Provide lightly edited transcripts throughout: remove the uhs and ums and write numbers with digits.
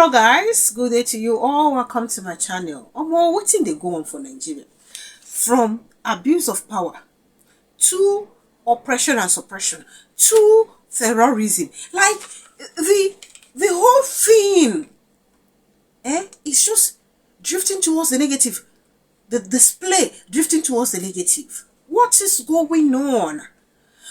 Hello guys, good day to you all. Welcome to my channel. What's in the go on for Nigeria? From abuse of power to oppression and suppression to terrorism. Like the whole thing is just drifting towards the negative. The display drifting towards the negative. What is going on?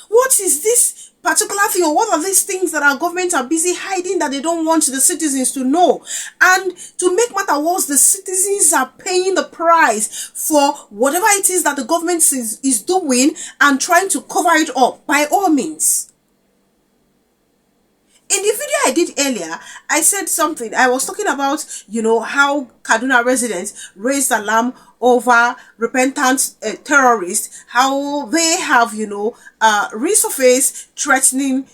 What is this particular thing, or what are these things that our government are busy hiding that they don't want the citizens to know? And to make matter worse, the citizens are paying the price for whatever it is that the government is doing and trying to cover it up by all means. In the video I did earlier, I said something. I was talking about, how Kaduna residents raised alarm over repentant terrorists, how they have, resurfaced threatening,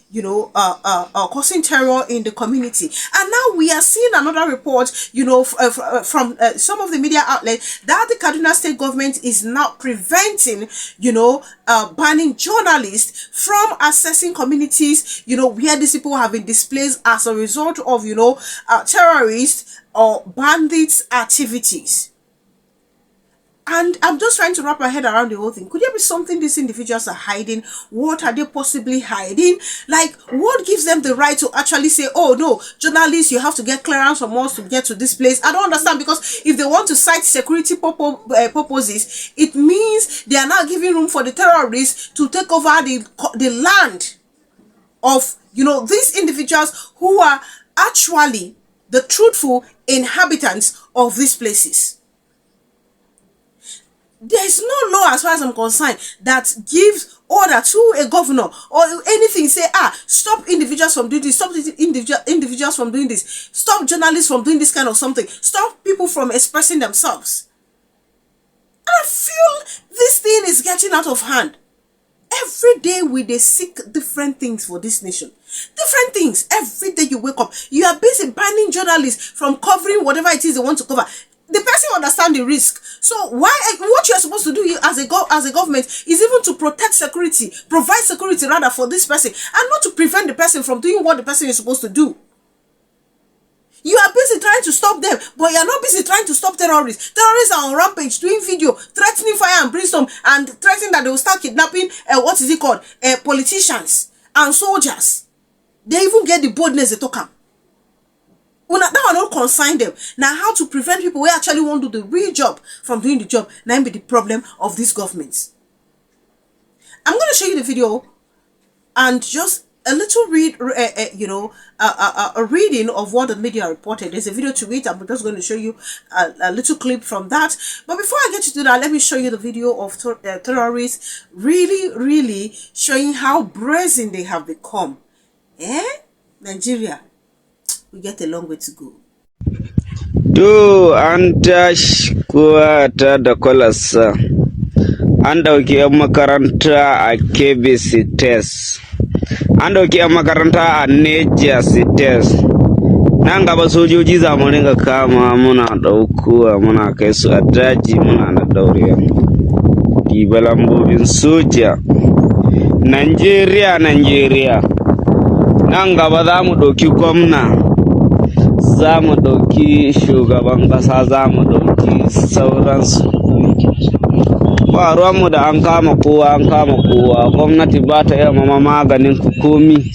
causing terror in the community. And now we are seeing another report, from some of the media outlets that the Kaduna state government is now preventing, banning journalists from accessing communities, where these people have been displaced as a result of, terrorists or bandits activities. And I'm just trying to wrap my head around the whole thing. Could there be something these individuals are hiding? What are they possibly hiding? Like, what gives them the right to actually say, oh no, journalists, you have to get clearance from us to get to this place? I don't understand, because if they want to cite security purposes, it means they are now giving room for the terrorists to take over the land of, these individuals who are actually the truthful inhabitants of these places. There is no law, as far as I'm concerned, that gives order to a governor or anything. Say, stop individuals from doing this, stop individuals from doing this, stop journalists from doing this kind of something, stop people from expressing themselves. And I feel this thing is getting out of hand. Every day they seek different things for this nation. Different things. Every day you wake up, you are busy banning journalists from covering whatever it is they want to cover. The person understands the risk. So what you're supposed to do as a government is even to protect security, provide security rather for this person, and not to prevent the person from doing what the person is supposed to do. You are busy trying to stop them, but you are not busy trying to stop terrorists. Terrorists are on rampage, doing video, threatening fire and brimstone, and threatening that they will start kidnapping, politicians and soldiers. They even get the boldness they talk. That will not consign them. Now, how to prevent people who actually want to do the real job from doing the job, now be the problem of these governments. I'm going to show you the video and just a little a reading of what the media reported. There's a video to it. I'm just going to show you a little clip from that. But before I get to do that, let me show you the video of terrorists really showing how brazen they have become. Nigeria, we get a long way to go. Do an tashi kowa ta da kwalarsa. An dauki 'yan makaranta a Kebbi Sites. An dauki 'yan makaranta a Neja Sites. Nan gaba sojoji za mu ringa kama muna daukowa muna kai su a daji muna na daurewa. Diba lambobin soja. Nigeria. Nan gaba za mu dauki gwamna. Za mu dauki shugaban kasa, za mu dauki sauransu. Ba ruwanmu da an kama kowa. Gwamnati ba ta yi mama maganin ku komi.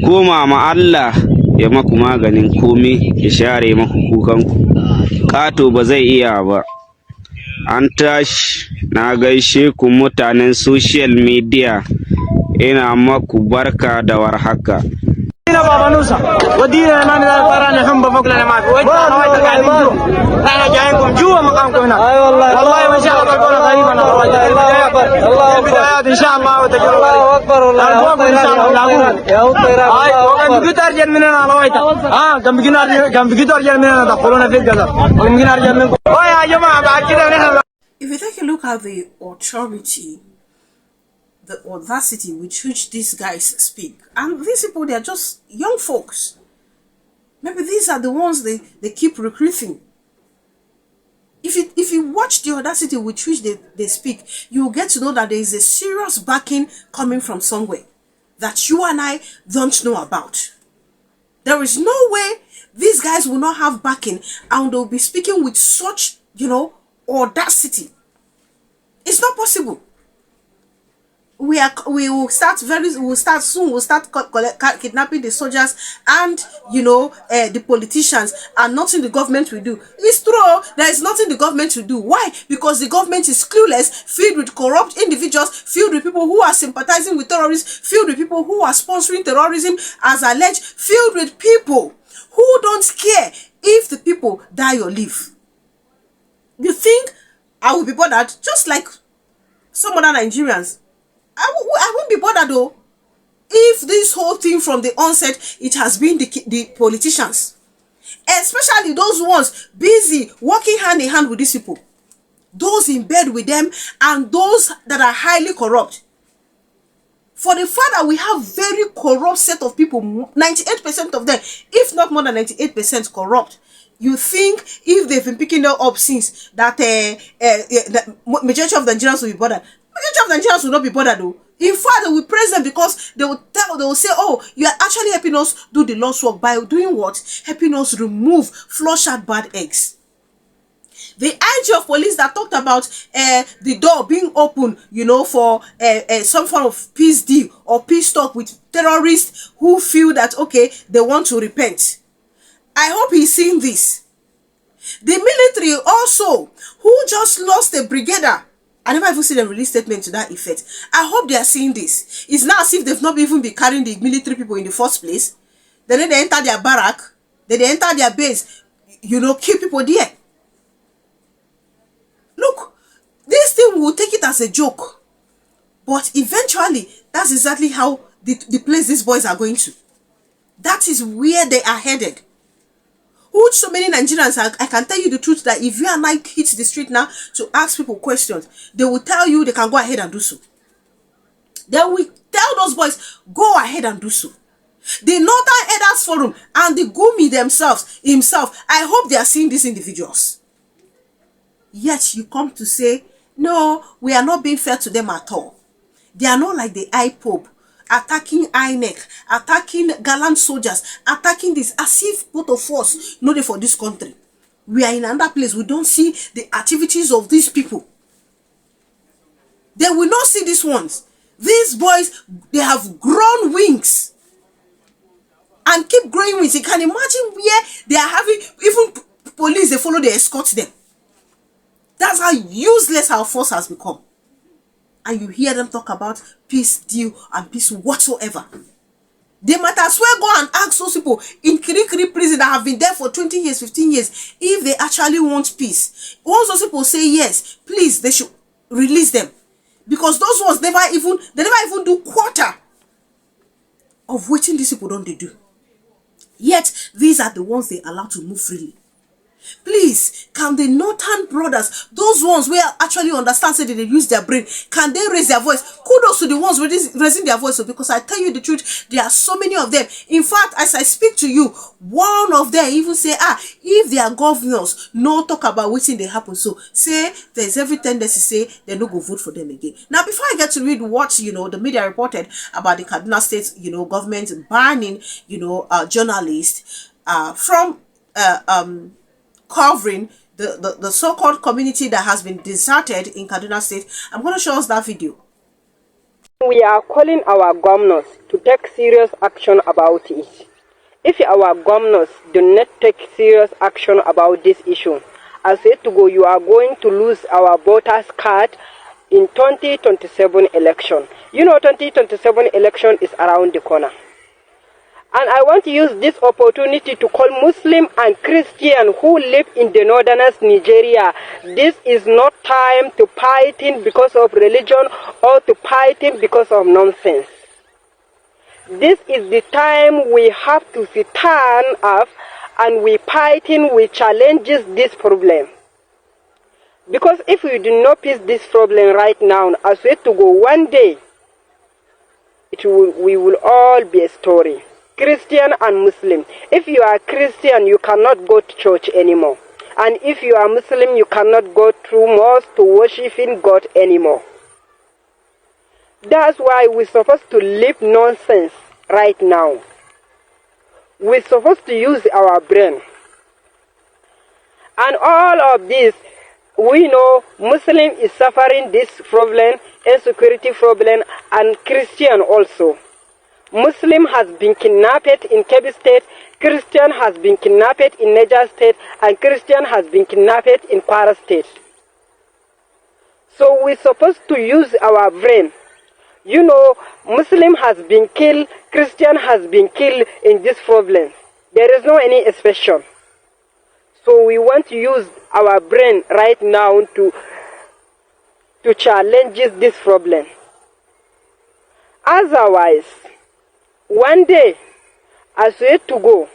Koma ma Allah ya maku maganin komi, ya share maku kukanku. Kato ba zai iya ba. An tashi, na gaishe ku mutanen social media. Ina maku barka da warhaka. بابا نوسا ودينا ما نرانا حنبه فوق لنا ما في وجهنا نوايتك قاعدين احنا جايينكم جوا مقامكم هنا. اي والله ما شاء الله تكون غريبا. الله اكبر البدايات ان شاء الله وتجربه. الله اكبر والله ان شاء الله يا وطيرا. كم بيجي ارجل مننا نوايتك. كم بيجي ارجل مننا دخلونا في القدر. كم بيجي ارجل منكم. يا جماعه بعد كده. If you take a look at the authority, the audacity with which these guys speak, and these people, they are just young folks. Maybe these are the ones they keep recruiting. If you watch the audacity with which they speak, you will get to know that there is a serious backing coming from somewhere that you and I don't know about. There is no way These guys will not have backing, and they'll be speaking with such, audacity. It's not possible. We will start soon. We'll start kidnapping the soldiers and the politicians, and nothing the government will do. It's true, there is nothing the government will do. Why? Because the government is clueless, filled with corrupt individuals, filled with people who are sympathizing with terrorists, filled with people who are sponsoring terrorism as alleged, filled with people who don't care if the people die or live. You think I will be bothered? Just like some other Nigerians, I won't be bothered though. If this whole thing from the onset, it has been the politicians, especially those ones busy working hand in hand with these people, those in bed with them, and those that are highly corrupt. For the fact that we have very corrupt set of people, 98% of them, if not more than 98% corrupt, you think if they've been picking them up since that the majority of the Nigerians will be bothered? Majority of the Nigerians will not be bothered though. In fact, they will praise them because they will say, oh, you are actually helping us do the Lord's work by doing what? Helping us flush out bad eggs. The IG of police that talked about the door being open, for some form of peace deal or peace talk with terrorists who feel that, okay, they want to repent. I hope he's seeing this. The military also, who just lost a brigadier, I never even see them release statement to that effect. I hope they are seeing this. It's not as if they've not even been carrying the military people in the first place. Then they enter their barrack, then they enter their base, keep people there. Look, this thing will take it as a joke. But eventually, that's exactly how the place these boys are going to. That is where they are headed. Which so many Nigerians, I can tell you the truth that if you and I hit the street now to ask people questions, they will tell you they can go ahead and do so. They will tell those boys, go ahead and do so. The Northern Elders Forum and the Gumi himself, I hope they are seeing these individuals. Yet you come to say, no, we are not being fair to them at all. They are not like the IPOB, attacking INEC, attacking gallant soldiers, attacking this, as if both of us know they for this country. We are in another place. We don't see the activities of these people. They will not see these ones. These boys, they have grown wings and keep growing wings. You can imagine where they are having, even police, they follow, they escort them. That's how useless our force has become. And you hear them talk about peace deal and peace whatsoever. They might as well go and ask those people in Kirikiri prison that have been there for 20 years, 15 years, if they actually want peace. Once those people say yes, please, they should release them. Because those ones never even do quarter of what these people don't do. Yet, these are the ones they allow to move freely. Please, can the Northern brothers, those ones where actually understand say that they use their brain, can they raise their voice? Kudos to the ones raising their voice, because I tell you the truth, there are so many of them. In fact, as I speak to you, one of them even say, if their governors no talk about what they happen, so say there's every tendency say they no go vote for them again. Now, before I get to read what the media reported about the Kaduna State government banning journalists from covering the so-called community that has been deserted in Kaduna State, I'm going to show us that video. We are calling our governors to take serious action about it. If our governors do not take serious action about this issue, I said to go, you are going to lose our voters' card in 2027 election. 2027 election is around the corner. And I want to use this opportunity to call Muslim and Christian who live in the northerners Nigeria. This is not time to fighting because of religion or to fighting because of nonsense. This is the time we have to stand up and we fighting, we challenges this problem. Because if we do not fix this problem right now, I swear to go, one day, we will all be a story. Christian and Muslim. If you are Christian, you cannot go to church anymore. And if you are Muslim, you cannot go to mosque to worshiping God anymore. That's why we're supposed to leave nonsense right now. we're supposed to use our brain. And all of this, we know Muslim is suffering this problem, insecurity problem, and Christian also. Muslim has been kidnapped in Kebbi State, Christian has been kidnapped in Niger State, and Christian has been kidnapped in Kwara State. So we're supposed to use our brain. You know, Muslim has been killed, Christian has been killed in this problem. There is no any exception. So we want to use our brain right now to challenge this problem. Otherwise, one day, as we have to go,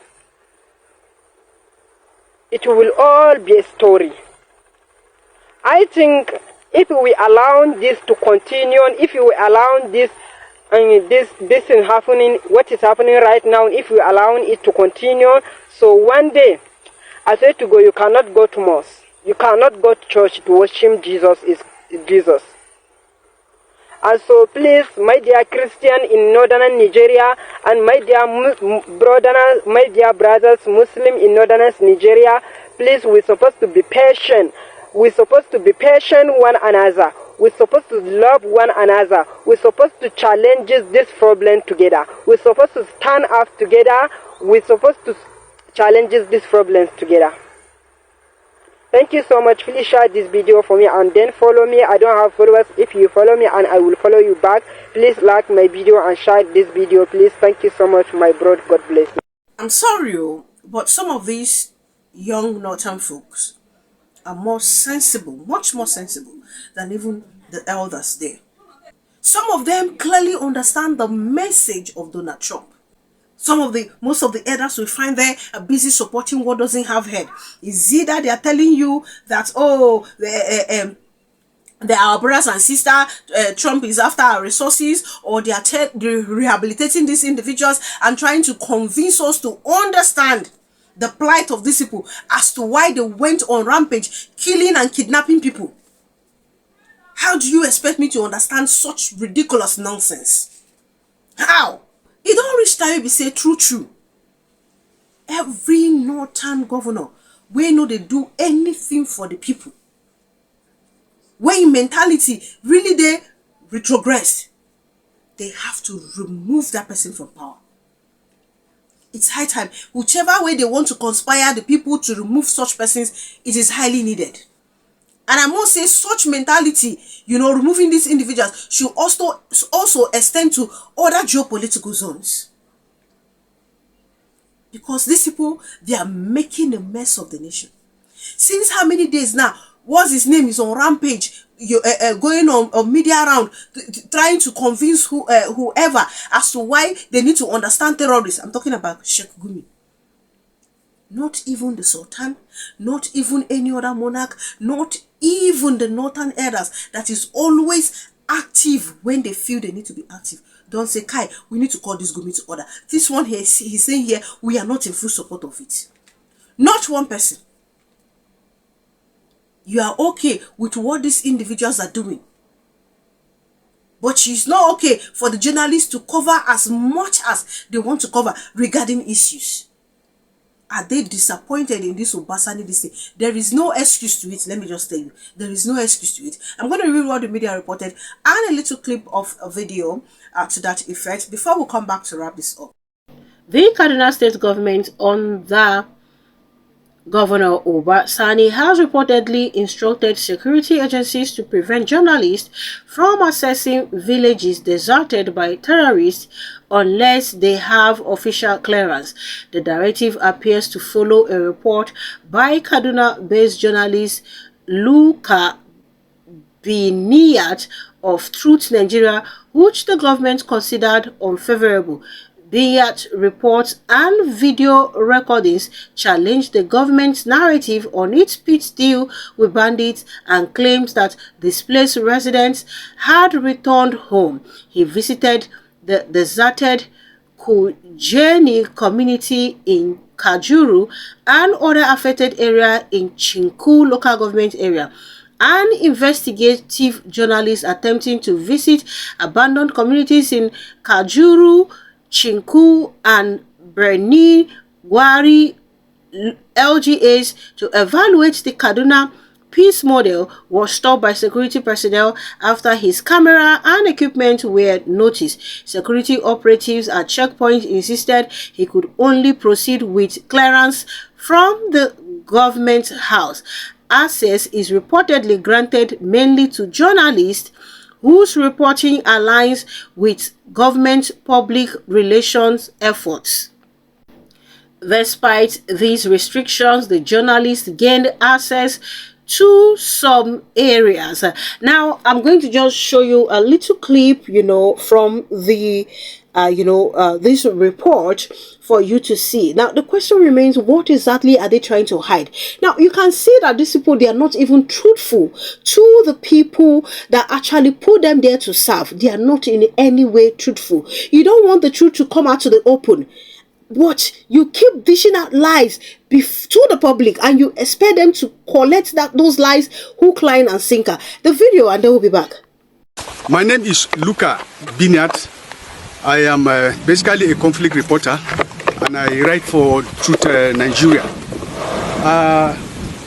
it will all be a story. I think if we allow this to continue, if we allow this thing happening, what is happening right now, if we allow it to continue, so one day, as we have to go, you cannot go to mosque, you cannot go to church to worship Jesus is Jesus. And so please, my dear Christian in northern Nigeria, and my dear brothers Muslim in northern Nigeria, please, we're supposed to be patient. We're supposed to be patient one another. We're supposed to love one another. We're supposed to challenge this problem together. We're supposed to stand up together. We're supposed to challenge these problems together. Thank you so much. Please share this video for me and then follow me. I don't have followers. If you follow me, and I will follow you back. Please like my video and share this video, please. Thank you so much, my bro. God bless you. I'm sorry, but some of these young northern folks are more sensible, much more sensible than even the elders there. Some of them clearly understand the message of Donald Trump. Most of the elders we find there are busy supporting what doesn't have head. Is either they are telling you that, oh, they're our brothers and sisters, Trump is after our resources, or they are rehabilitating these individuals and trying to convince us to understand the plight of these people as to why they went on rampage, killing and kidnapping people. How do you expect me to understand such ridiculous nonsense? How? It don't reach time we say true. Every northern governor, we know they do anything for the people. When mentality really they retrogress, they have to remove that person from power. It's high time. Whichever way they want to conspire the people to remove such persons, it is highly needed. And I must say, such mentality, removing these individuals should also extend to other geopolitical zones. Because these people, they are making a mess of the nation. Since how many days now, what's his name is on rampage, going on media around, trying to convince whoever as to why they need to understand terrorists. I'm talking about Sheikh Gumi. Not even the Sultan, not even any other monarch, not even the northern elders that is always active when they feel they need to be active. Don't say, Kai, we need to call this Gumi to order. This one here, he's saying here, we are not in full support of it. Not one person. You are okay with what these individuals are doing. But she's not okay for the journalists to cover as much as they want to cover regarding issues. Are they disappointed in this Obasani this thing? There is no excuse to it. Let me just tell you. There is no excuse to it. I'm going to read what the media reported and a little clip of a video to that effect before we come back to wrap this up. The Kaduna state government under Governor SANI has reportedly instructed security agencies to prevent journalists from accessing villages deserted by terrorists unless they have official clearance. The directive appears to follow a report by Kaduna-based journalist Luka Biniyat of Truth Nigeria, which the government considered unfavorable. Biniyat reports and video recordings challenged the government's narrative on its peace deal with bandits and claims that displaced residents had returned home. He visited the deserted Kujeni community in Kajuru and other affected area in Chinku local government area. An investigative journalist attempting to visit abandoned communities in Kajuru, Chinku and Bernie Gwari LGAs to evaluate the Kaduna peace model was stopped by security personnel after his camera and equipment were noticed. Security operatives at checkpoint insisted he could only proceed with clearance from the government house. Access is reportedly granted mainly to journalists whose reporting aligns with government public relations efforts. Despite these restrictions, the journalists gained access to some areas. Now, I'm going to just show you a little clip, from the, this report for you to see. Now, the question remains, what exactly are they trying to hide? Now, you can see that these people, they are not even truthful to the people that actually put them there to serve. They are not in any way truthful. You don't want the truth to come out to the open. But you keep dishing out lies to the public and you expect them to collect those lies hook, line and sinker. The video, and then we'll be back. My name is Luca Binyat. I am basically a conflict reporter and I write for Truth Nigeria.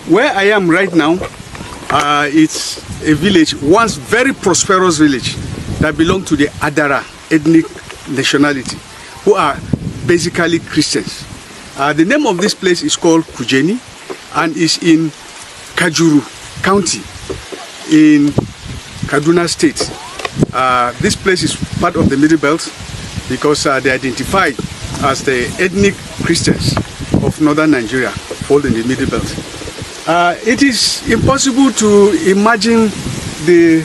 Where I am right now, it's a village, once very prosperous village that belonged to the Adara ethnic nationality, who are basically Christians. The name of this place is called Kujeni and is in Kajuru County in Kaduna State. This place is part of the Middle Belt because they identify as the ethnic Christians of northern Nigeria, fall in the Middle Belt. It is impossible to imagine the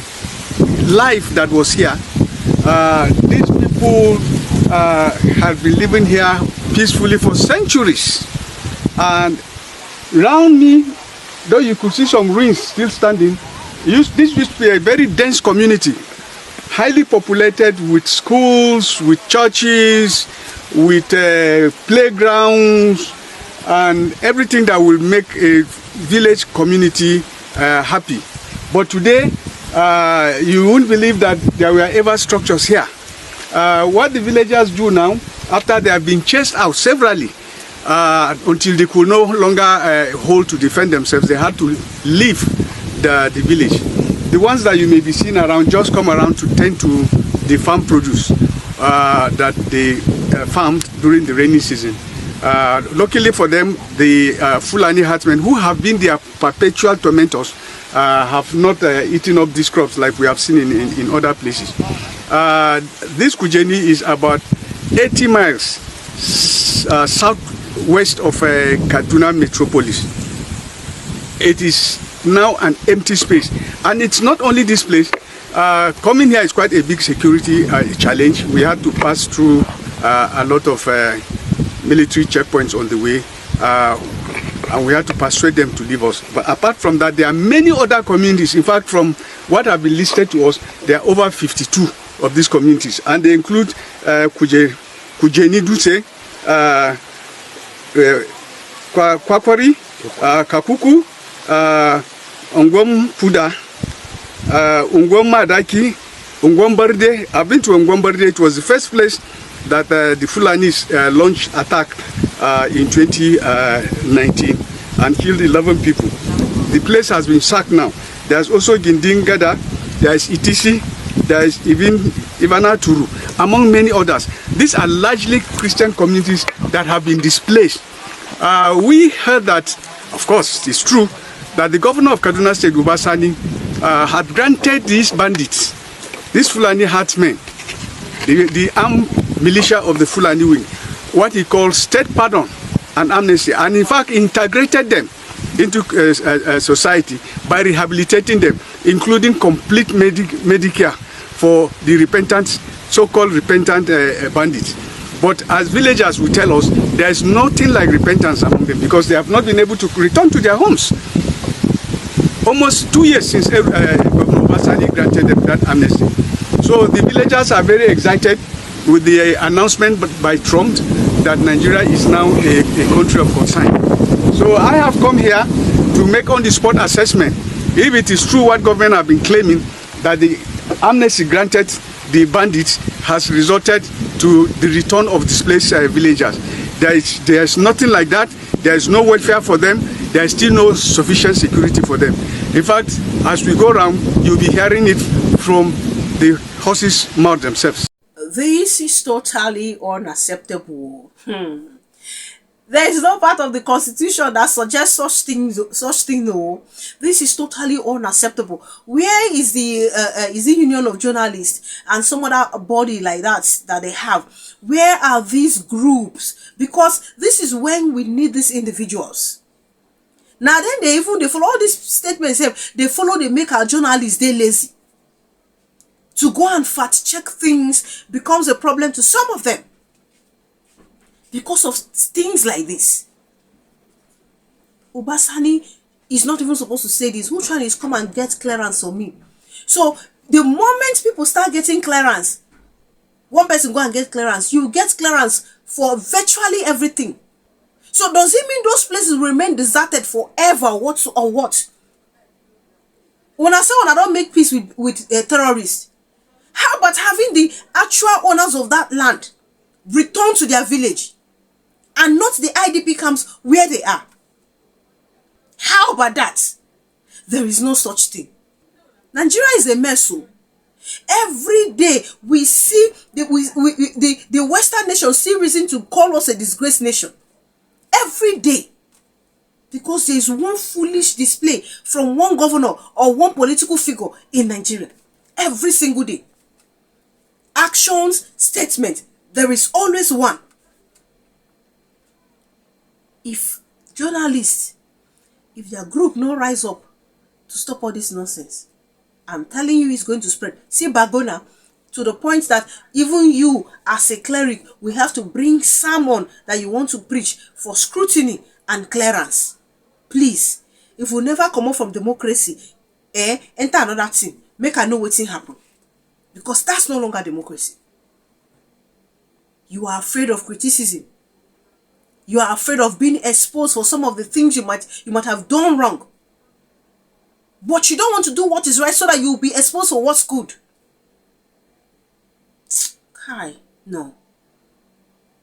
life that was here. These people have been living here peacefully for centuries, and around me, though you could see some ruins still standing, this used to be a very dense community, highly populated with schools, with churches, with playgrounds, and everything that will make a village community happy. But today, you wouldn't believe that there were ever structures here. What the villagers do now, after they have been chased out severally, until they could no longer hold to defend themselves, they had to leave the village. The ones that you may be seeing around just come around to tend to the farm produce that they farmed during the rainy season. Luckily for them, the Fulani herdsmen, who have been their perpetual tormentors, have not eaten up these crops like we have seen in other places. This Kujeni is about 80 miles southwest of Kaduna metropolis. It is now an empty space, and it's not only this place. Coming here is quite a big security challenge. We had to pass through a lot of military checkpoints on the way, and we had to persuade them to leave us. But apart from that, there are many other communities. In fact, from what have been listed to us, there are over 52 of these communities, and they include Kujeni Duse, Kwakwari, Kakuku, Ongwom Puda, Ongwom Madaki, Ongwom Barde. I've been to Ongwom Barde. It was the first place that the Fulanis launched attack in 2019 and killed 11 people. The place has been sacked now. There's also Gindingada, there's Itisi, there is even Ivana Turu, among many others. These are largely Christian communities that have been displaced. We heard that, of course, it's true, that the governor of Kaduna State, UBA SANI, had granted these bandits, these Fulani herdsmen, the armed militia of the Fulani wing, what he called state pardon and amnesty, and in fact integrated them into society by rehabilitating them, including complete Medicare for the repentant, so-called repentant bandits. But as villagers will tell us, there is nothing like repentance among them because they have not been able to return to their homes. Almost 2 years since Governor Obasani granted them that amnesty. So the villagers are very excited with the announcement by Trump that Nigeria is now a country of concern. So I have come here to make on-the-spot assessment if it is true what government have been claiming, that the amnesty granted the bandits has resulted to the return of displaced villagers. There is nothing like that. There is no welfare for them. There is still no sufficient security for them. In fact, as we go around, you'll be hearing it from the horses' mouth themselves. This is totally unacceptable. There is no part of the constitution that suggests such thing. No, this is totally unacceptable. Where is the Union of Journalists and some other body like that they have? Where are these groups? Because this is when we need these individuals. Now then they follow all these statements. They make our journalists they lazy. To go and fact check things becomes a problem to some of them. Because of things like this. SANI is not even supposed to say this. Who trying to come and get clearance for me? So the moment people start getting clearance, one person go and get clearance, you get clearance for virtually everything. So does it mean those places remain deserted forever? What or what? When I say when I don't make peace with terrorists, how about having the actual owners of that land return to their village and not the IDP camps where they are? How about that? There is no such thing. Nigeria is a mess. So every day we see the Western nations see reason to call us a disgraced nation. Every day. Because there is one foolish display from one governor or one political figure in Nigeria. Every single day. Actions, statement. There is always one. If journalists, if their group no rise up to stop all this nonsense, I'm telling you it's going to spread. See Bagona, to the point that even you as a cleric will have to bring someone that you want to preach for scrutiny and clearance. Please, if we never come out from democracy, enter another thing, make I know what thing happen. Because that's no longer democracy. You are afraid of criticism. You are afraid of being exposed for some of the things you might have done wrong. But you don't want to do what is right so that you will be exposed for what's good. Kai, no.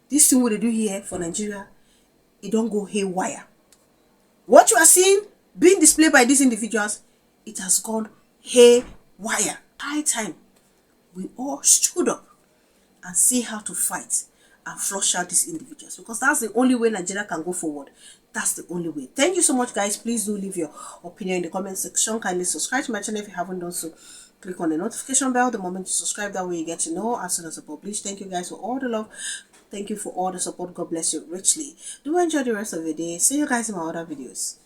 This thing what they do here for Nigeria, it don't go haywire. What you are seeing being displayed by these individuals, it has gone haywire. High time we all stood up and see how to fight and flush out these individuals, because that's the only way Nigeria can go forward. That's the only way. Thank you so much, guys. Please do leave your opinion in the comment section. Kindly subscribe to my channel if you haven't done so. Click on the notification bell the moment you subscribe. That way you get to know as soon as I publish. Thank you guys for all the love. Thank you for all the support. God bless you richly. Do enjoy the rest of the day. See you guys in my other videos.